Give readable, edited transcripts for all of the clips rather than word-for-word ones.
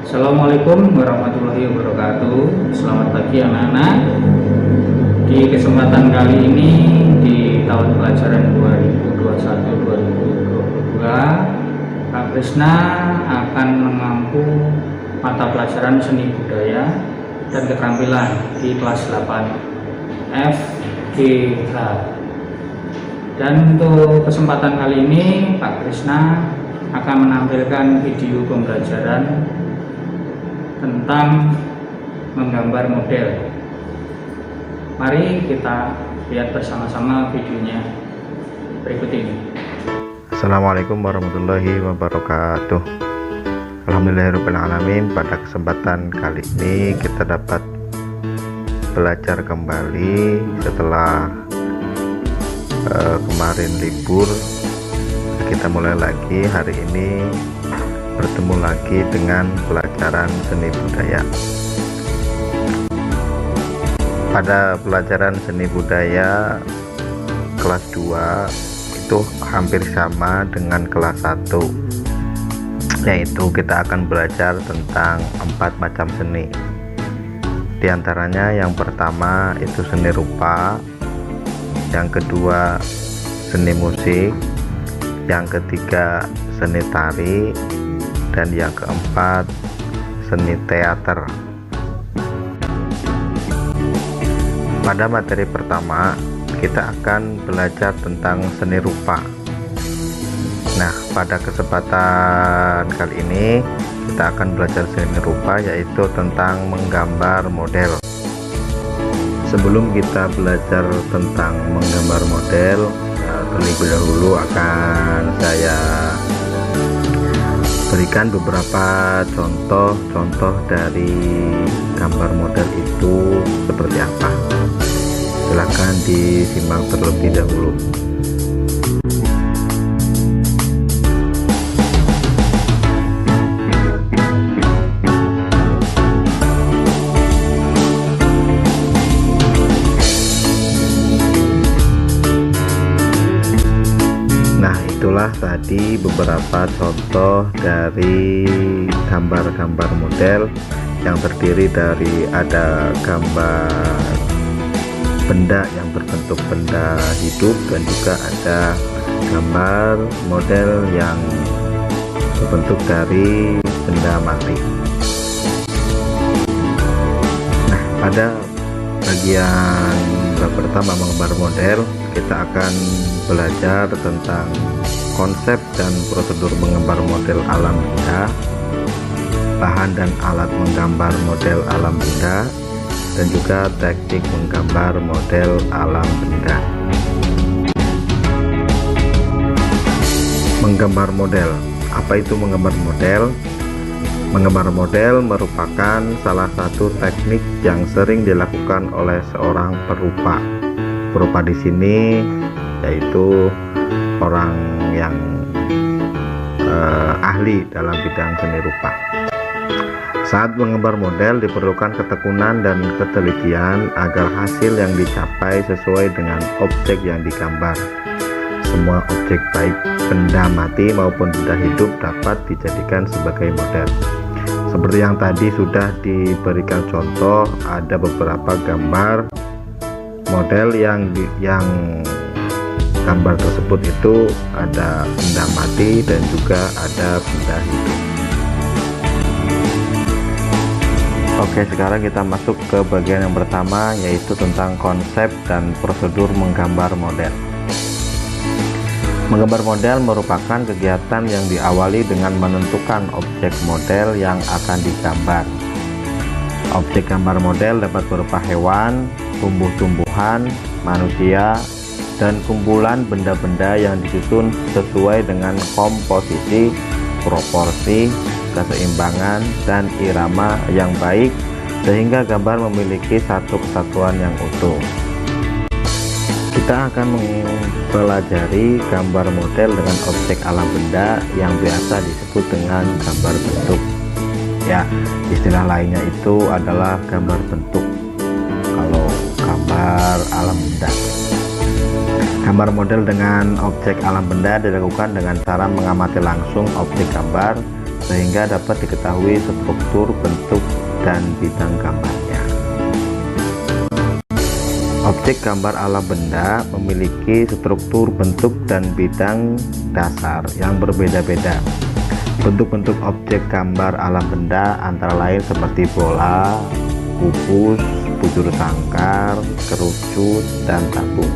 Assalamualaikum warahmatullahi wabarakatuh. Selamat pagi anak-anak. Di kesempatan kali ini di tahun pelajaran 2021-2022, Kak Krisna akan mengampu mata pelajaran seni budaya dan keterampilan di kelas 8 FGH. Dan untuk kesempatan kali ini Kak Krisna akan menampilkan video pembelajaran tentang menggambar model. Mari kita lihat bersama-sama videonya berikut ini. Assalamualaikum warahmatullahi wabarakatuh. Alhamdulillahirrahmanirrahim. Pada kesempatan kali ini kita dapat belajar kembali setelah kemarin libur. Kita mulai lagi hari ini, bertemu lagi dengan pelajaran seni budaya. Pada pelajaran seni budaya kelas 2 itu hampir sama dengan kelas 1, yaitu kita akan belajar tentang 4 macam seni. Di antaranya yang pertama itu seni rupa, yang kedua seni musik, yang ketiga seni tari, dan yang keempat seni teater. Pada materi pertama kita akan belajar tentang seni rupa. Nah, pada kesempatan kali ini kita akan belajar seni rupa, yaitu tentang menggambar model. Sebelum kita belajar tentang menggambar model, terlebih dahulu akan saya berikan beberapa contoh dari gambar model itu seperti apa. Silakan disimak terlebih dahulu. Itulah tadi beberapa contoh dari gambar-gambar model yang terdiri dari ada gambar benda yang berbentuk benda hidup, dan juga ada gambar model yang berbentuk dari benda mati. Nah, pada bagian pertama menggambar model, kita akan belajar tentang konsep dan prosedur menggambar model alam benda, bahan dan alat menggambar model alam benda, dan juga teknik menggambar model alam benda. Menggambar model. Apa itu menggambar model? Menggambar model merupakan salah satu teknik yang sering dilakukan oleh seorang perupa. Perupa di sini yaitu orang yang ahli dalam bidang seni rupa. Saat menggambar model diperlukan ketekunan dan ketelitian agar hasil yang dicapai sesuai dengan objek yang digambar. Semua objek baik benda mati maupun benda hidup dapat dijadikan sebagai model. Seperti yang tadi sudah diberikan contoh, ada beberapa gambar model yang gambar tersebut itu ada benda mati dan juga ada benda hidup. Oke, sekarang kita masuk ke bagian yang pertama, yaitu tentang konsep dan prosedur menggambar model. Menggambar model merupakan kegiatan yang diawali dengan menentukan objek model yang akan digambar. Objek gambar model dapat berupa hewan, tumbuh-tumbuhan, manusia, dan kumpulan benda-benda yang disusun sesuai dengan komposisi, proporsi, keseimbangan, dan irama yang baik, sehingga gambar memiliki satu kesatuan yang utuh. Kita akan mempelajari gambar model dengan objek alam benda yang biasa disebut dengan gambar bentuk. Ya, istilah lainnya itu adalah gambar bentuk kalau gambar alam benda. Gambar model dengan objek alam benda dilakukan dengan cara mengamati langsung objek gambar sehingga dapat diketahui struktur, bentuk, dan bidang gambarnya. Objek gambar alam benda memiliki struktur, bentuk, dan bidang dasar yang berbeda-beda. Bentuk-bentuk objek gambar alam benda antara lain seperti bola, kubus, bujur sangkar, kerucut, dan tabung.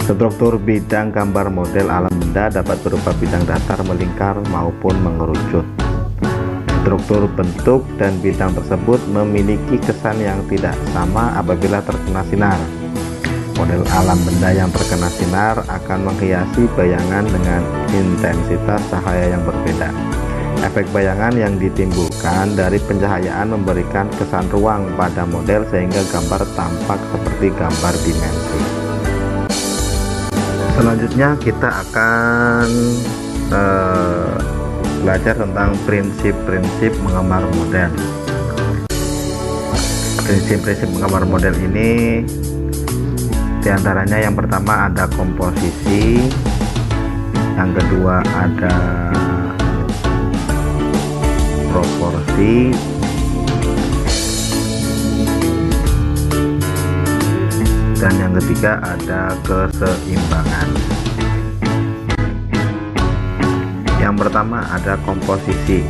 Struktur bidang gambar model alam benda dapat berupa bidang datar, melingkar, maupun mengerucut. Struktur, bentuk, dan bidang tersebut memiliki kesan yang tidak sama apabila terkena sinar. Model alam benda yang terkena sinar akan menghiasi bayangan dengan intensitas cahaya yang berbeda. Efek bayangan yang ditimbulkan dari pencahayaan memberikan kesan ruang pada model sehingga gambar tampak seperti gambar dimensi. Selanjutnya kita akan belajar tentang prinsip-prinsip menggambar model. Prinsip-prinsip menggambar model ini diantaranya yang pertama ada komposisi, yang kedua ada proporsi, dan yang ketiga ada keseimbangan. Yang pertama ada komposisi.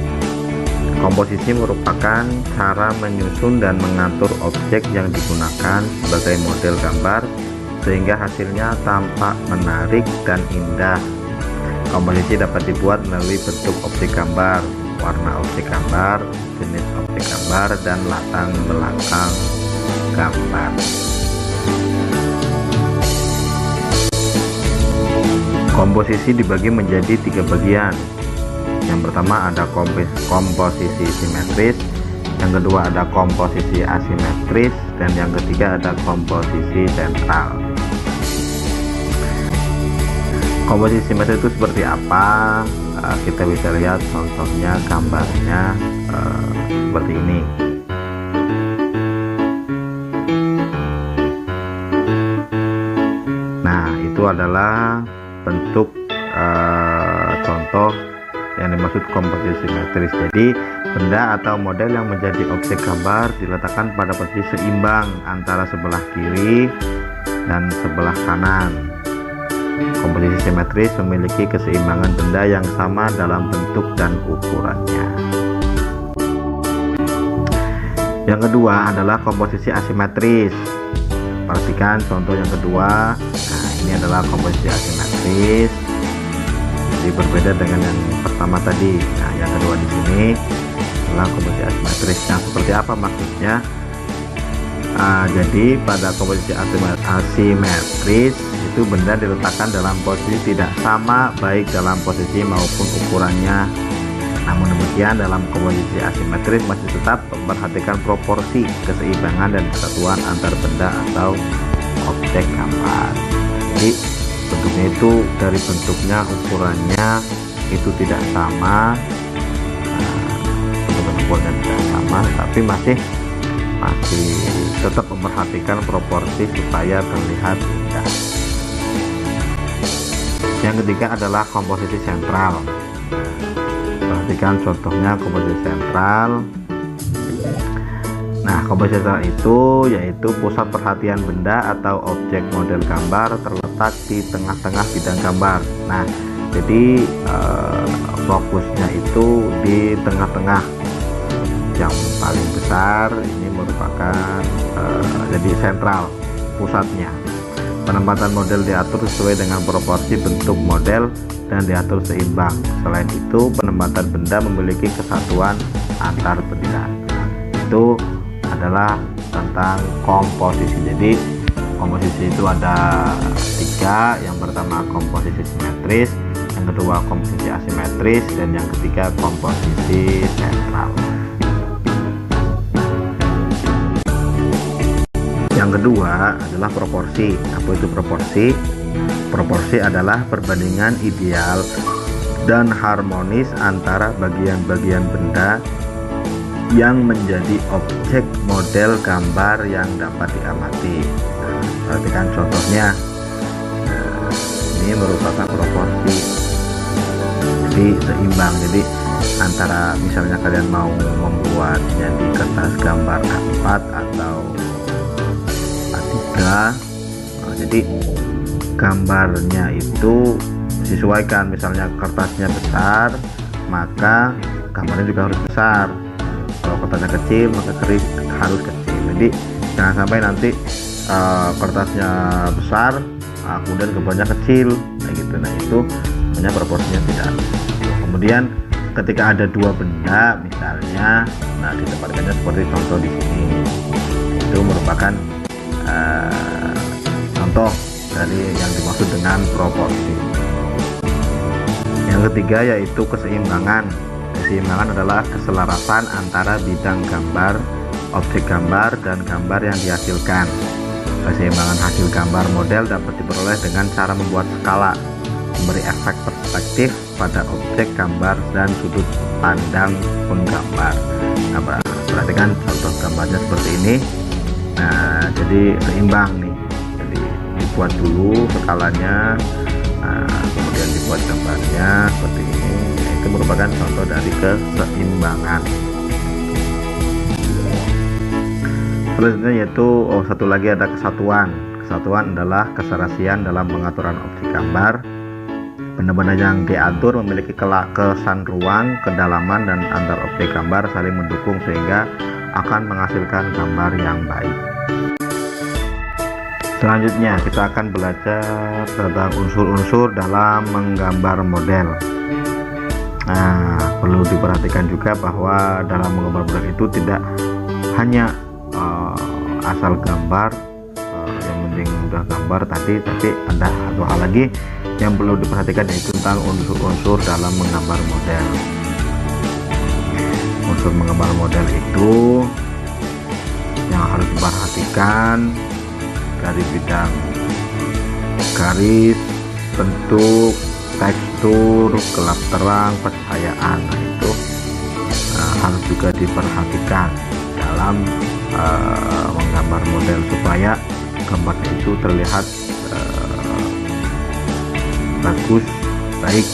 Komposisi merupakan cara menyusun dan mengatur objek yang digunakan sebagai model gambar sehingga hasilnya tampak menarik dan indah. Komposisi dapat dibuat melalui bentuk objek gambar, warna objek gambar, jenis objek gambar, dan latar belakang gambar. Komposisi dibagi menjadi 3 bagian. Yang pertama ada komposisi simetris, yang kedua ada komposisi asimetris, dan yang ketiga ada komposisi sentral. Komposisi simetris itu seperti apa? Kita bisa lihat contohnya, gambarnya seperti ini. Nah, itu adalah bentuk contoh yang dimaksud komposisi simetris. Jadi benda atau model yang menjadi objek gambar diletakkan pada posisi seimbang antara sebelah kiri dan sebelah kanan. Komposisi simetris memiliki keseimbangan benda yang sama dalam bentuk dan ukurannya. Yang kedua adalah komposisi asimetris. Perhatikan contoh yang kedua. Nah, ini adalah komposisi asimetris. Jadi berbeda dengan yang pertama tadi. Nah, yang kedua di sini adalah komposisi asimetris. Yang seperti apa maksudnya? Jadi pada komposisi asimetris itu benda diletakkan dalam posisi tidak sama baik dalam posisi maupun ukurannya. Namun demikian dalam komposisi asimetris masih tetap memperhatikan proporsi, keseimbangan, dan kesatuan antar benda atau objek gambar. Jadi bentuknya itu dari bentuknya, ukurannya itu tidak sama, bentuk ukurannya tidak sama, tapi masih tetap memperhatikan proporsi supaya terlihat indah. Yang ketiga adalah komposisi sentral. Perhatikan contohnya komposisi sentral. Nah, komposisi sentral itu yaitu pusat perhatian benda atau objek model gambar terletak di tengah-tengah bidang gambar. Nah, jadi fokusnya itu di tengah-tengah. Yang paling besar ini merupakan jadi sentral, pusatnya. Penempatan model diatur sesuai dengan proporsi bentuk model dan diatur seimbang. Selain itu, penempatan benda memiliki kesatuan antar benda. Itu adalah tentang komposisi. Jadi komposisi itu ada 3. Yang pertama komposisi simetris, yang kedua komposisi asimetris, dan yang ketiga komposisi sentral. Yang kedua adalah proporsi. Apa itu proporsi? Proporsi adalah perbandingan ideal dan harmonis antara bagian-bagian benda yang menjadi objek model gambar yang dapat diamati. Nah, perhatikan contohnya. Ini merupakan proporsi. Jadi jadi seimbang. Jadi antara misalnya kalian mau membuatnya di kertas gambar A4 atau A3, jadi gambarnya itu disesuaikan. Misalnya kertasnya besar, maka gambarnya juga harus besar. Kalau kertasnya kecil, maka keris harus kecil. Jadi jangan sampai nanti kertasnya besar, kemudian gambarnya kecil, kayak gitu. Nah itu namanya proporsinya tidak. Kemudian ketika ada dua benda misalnya, nah ditempatkannya seperti contoh di sini. Itu merupakan contoh dari yang dimaksud dengan proporsi. Yang ketiga yaitu keseimbangan. Keseimbangan adalah keselarasan antara bidang gambar, objek gambar, dan gambar yang dihasilkan. Keseimbangan hasil gambar model dapat diperoleh dengan cara membuat skala, memberi efek perspektif pada objek gambar dan sudut pandang penggambar. Nah, perhatikan contoh gambarnya seperti ini. Nah, jadi seimbang nih. Jadi dibuat dulu skalanya, kemudian dibuat gambarnya seperti ini. Nah, itu merupakan contoh dari keseimbangan. Selanjutnya yaitu satu lagi ada kesatuan. Kesatuan adalah keserasian dalam pengaturan objek gambar. Benda-benda yang diatur memiliki kesan ruang, kedalaman, dan antar objek gambar saling mendukung sehingga akan menghasilkan gambar yang baik. Selanjutnya kita akan belajar tentang unsur-unsur dalam menggambar model. Nah, perlu diperhatikan juga bahwa dalam menggambar model itu tidak hanya asal gambar, yang penting udah gambar tadi, tapi ada satu hal lagi yang perlu diperhatikan, yaitu tentang unsur-unsur dalam menggambar model. Unsur menggambar model itu yang harus diperhatikan dari bidang garis, bentuk, tekstur, gelap terang, pencahayaan. Nah, itu harus juga diperhatikan dalam menggambar model supaya gambarnya itu terlihat bagus, baik.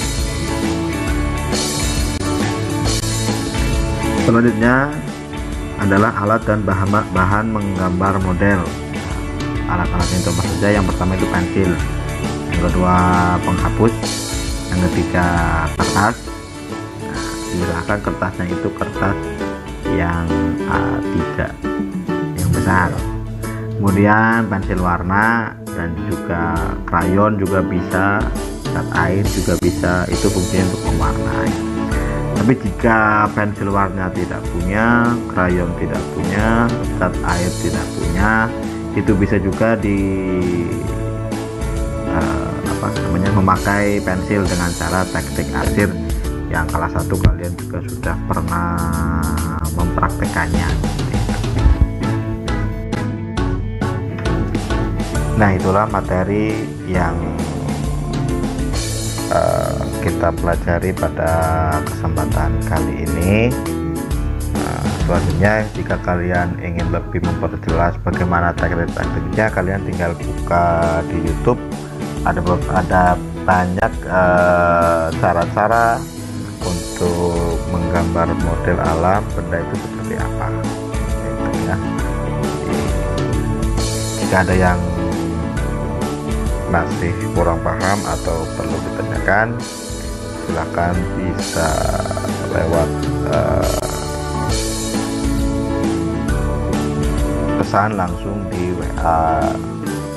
Selanjutnya adalah alat dan bahan menggambar model. Alat-alat itu apa saja? Yang pertama itu pensil, yang kedua penghapus, yang ketiga kertas. Nah, diusahakan kertasnya itu kertas yang A3 yang besar. Kemudian pensil warna dan juga krayon juga bisa, cat air juga bisa, itu fungsinya untuk mewarnai. Tapi jika pensil warna tidak punya, krayon tidak punya, cat air tidak punya, itu bisa juga memakai pensil dengan cara teknik arsir yang kelas 1 kalian juga sudah pernah mempraktekannya. Nah, itulah materi yang kita pelajari pada kesempatan kali ini. Selanjutnya jika kalian ingin lebih memperjelas bagaimana teknik-tekniknya, kalian tinggal buka di YouTube. Ada banyak cara-cara untuk menggambar model alam benda itu seperti apa, gitu ya. Jika ada yang masih kurang paham atau perlu ditanyakan, silahkan bisa lewat pesan langsung di WA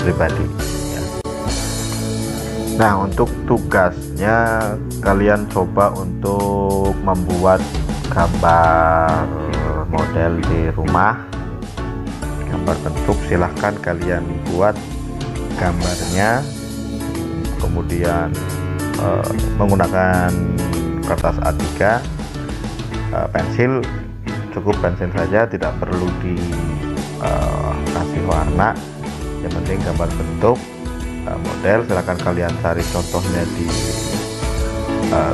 pribadi ya. Nah, untuk tugasnya kalian coba untuk membuat gambar model di rumah, gambar bentuk. Silahkan kalian buat gambarnya, kemudian menggunakan kertas A3, pensil, cukup pensil saja, tidak perlu dikasih warna. Yang penting gambar bentuk model. Silahkan kalian cari contohnya di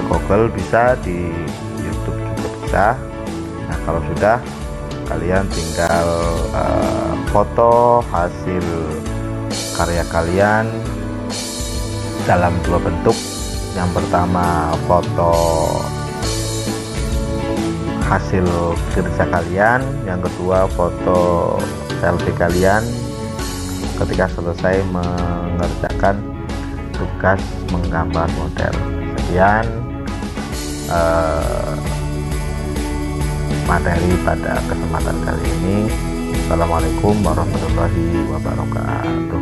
Google, bisa di YouTube juga bisa. Nah, kalau sudah, kalian tinggal foto hasil karya kalian dalam dua bentuk, Yang pertama foto hasil kerja kalian, yang kedua foto selfie kalian ketika selesai mengerjakan tugas menggambar model. Sekian materi pada kesempatan kali ini. Assalamualaikum warahmatullahi wabarakatuh.